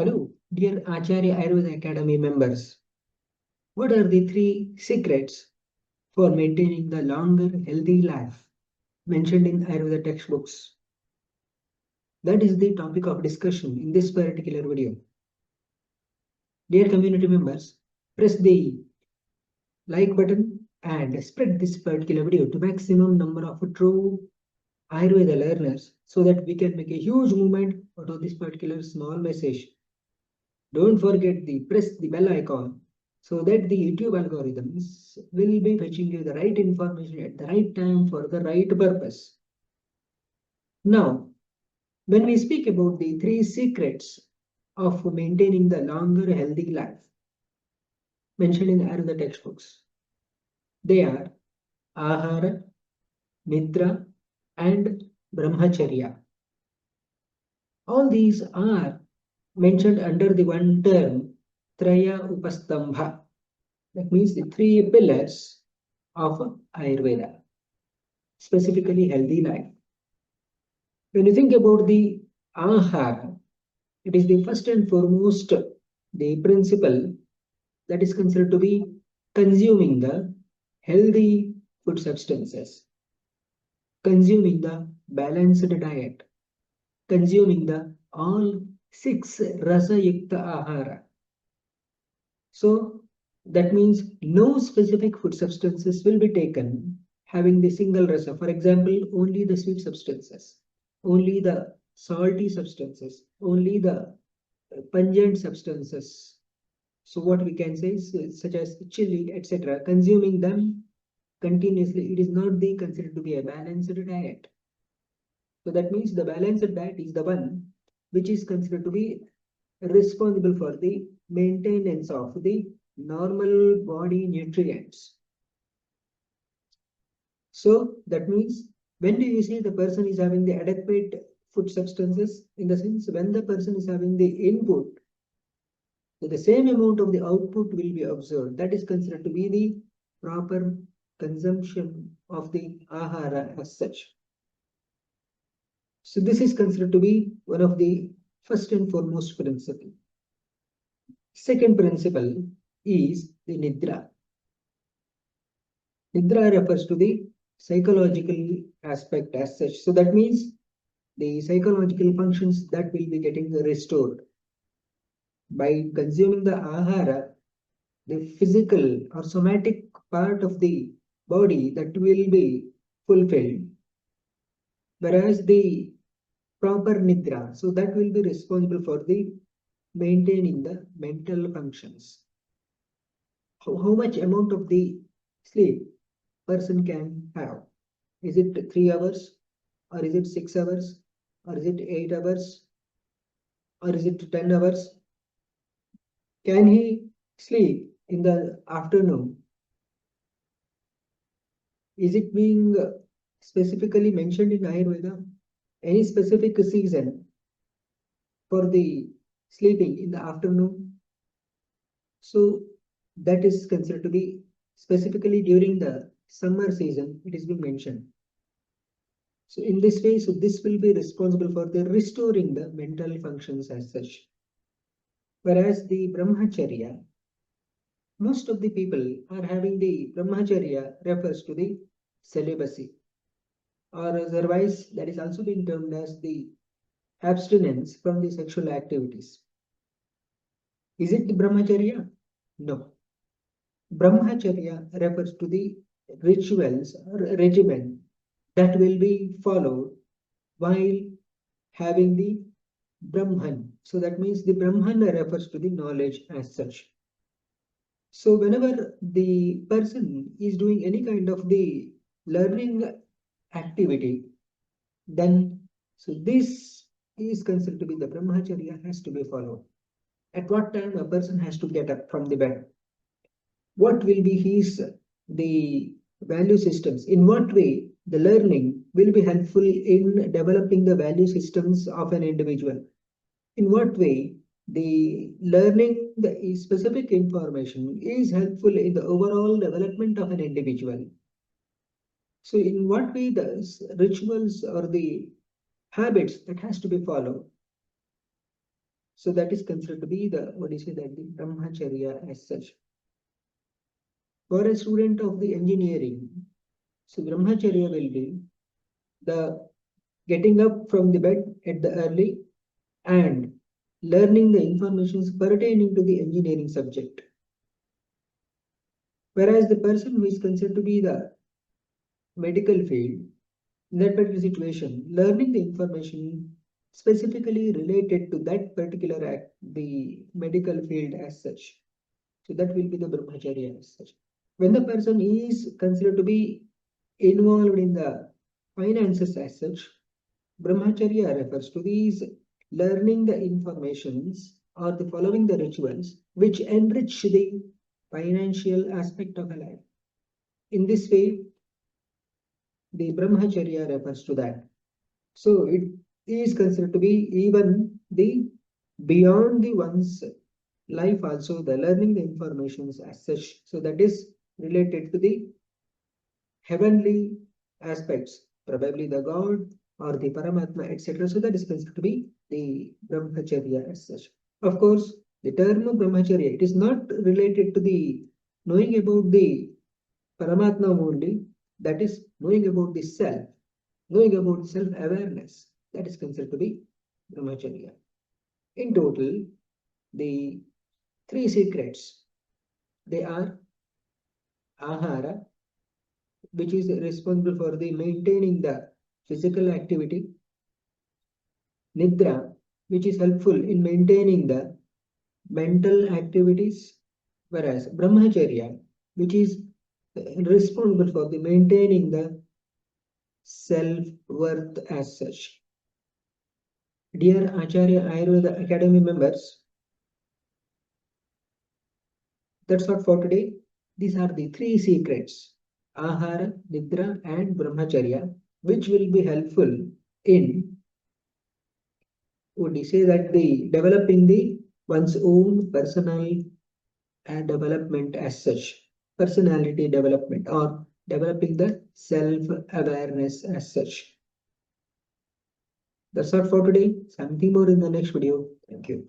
Hello, dear Acharya Ayurveda Academy members. What are the three secrets for maintaining the longer, healthy life mentioned in Ayurveda textbooks? That is the topic of discussion in this particular video. Dear community members, press the like button and spread this particular video to maximum number of true Ayurveda learners so that we can make a huge movement out of this particular small message. Don't forget the press the bell icon so that the YouTube algorithms will be fetching you the right information at the right time for the right purpose. Now, when we speak about the three secrets of maintaining the longer healthy life mentioned in Ayurveda textbooks, they are Ahara, Nidra, and Brahmacharya. All these are mentioned under the one term Traya Upastambha. That means the three pillars of Ayurveda, specifically healthy life. When you think about the Ahara, it is the first and foremost the principle that is considered to be consuming the healthy food substances, consuming the balanced diet, consuming the all six rasa yukta ahara. So that means no specific food substances will be taken having the single rasa. For example, only the sweet substances, only the salty substances, only the pungent substances. So what we can say is such as chili, etc. Consuming them continuously, it is not the considered to be a balanced diet. So that means the balanced diet is the one which is considered to be responsible for the maintenance of the normal body nutrients. So that means when do you say the person is having the adequate food substances? In the sense when the person is having the input, so the same amount of the output will be observed. That is considered to be the proper consumption of the ahara as such. So this is considered to be one of the first and foremost principle. Second principle is the Nidra. Nidra refers to the psychological aspect as such. So that means the psychological functions that will be getting restored. By consuming the ahara, the physical or somatic part of the body that will be fulfilled. Whereas the proper Nidra, so that will be responsible for the maintaining the mental functions. How much amount of the sleep person can have? Is it 3 hours, or is it 6 hours, or is it 8 hours, or is it 10 hours? Can he sleep in the afternoon? Is it being specifically mentioned in Ayurveda? Any specific season for the sleeping in the afternoon? So that is considered to be specifically during the summer season, it is being mentioned. So in this way, so this will be responsible for the restoring the mental functions as such. Whereas the Brahmacharya, most of the people are having the Brahmacharya refers to the celibacy, or otherwise that is also been termed as the abstinence from the sexual activities. Is it the Brahmacharya? No. Brahmacharya refers to the rituals or regimen that will be followed while having the Brahman. So that means the Brahman refers to the knowledge as such. So whenever the person is doing any kind of the learning activity, then so this is considered to be the Brahmacharya has to be followed. At what time a person has to get up from the bed? What will be his the value systems? In what way the learning will be helpful in developing the value systems of an individual? In what way the learning the specific information is helpful in the overall development of an individual? So in what way the rituals or the habits that has to be followed? So that is considered to be the, what do you say, that the Brahma Charya as such. For a student of the engineering, so Brahma Charya will be the getting up from the bed at the early and learning the information pertaining to the engineering subject. Whereas the person who is considered to be the medical field, in that particular situation, learning the information specifically related to that particular act, the medical field as such. So that will be the brahmacharya as such. When the person is considered to be involved in the finances as such, brahmacharya refers to these learning the informations or the following the rituals which enrich the financial aspect of a life. In this way, the brahmacharya refers to that. So it is considered to be even the beyond the one's life also, the learning the informations as such. So that is related to the heavenly aspects, probably the God or the Paramatma, etc. So that is considered to be the brahmacharya as such. Of course, the term of brahmacharya, it is not related to the knowing about the Paramatma only, that is knowing about the self, knowing about self-awareness. That is considered to be brahmacharya. In total, the three secrets, they are ahara, which is responsible for the maintaining the physical activity, nidra, which is helpful in maintaining the mental activities, whereas brahmacharya, which is responsible for the maintaining the self-worth as such. Dear Acharya Ayurveda Academy members, that's all for today. These are the three secrets, Ahara, Nidra and Brahmacharya, which will be helpful in, would you say that the developing the one's own personal development as such, personality development or developing the self-awareness as such. That's all for today. Something more in the next video. Thank you.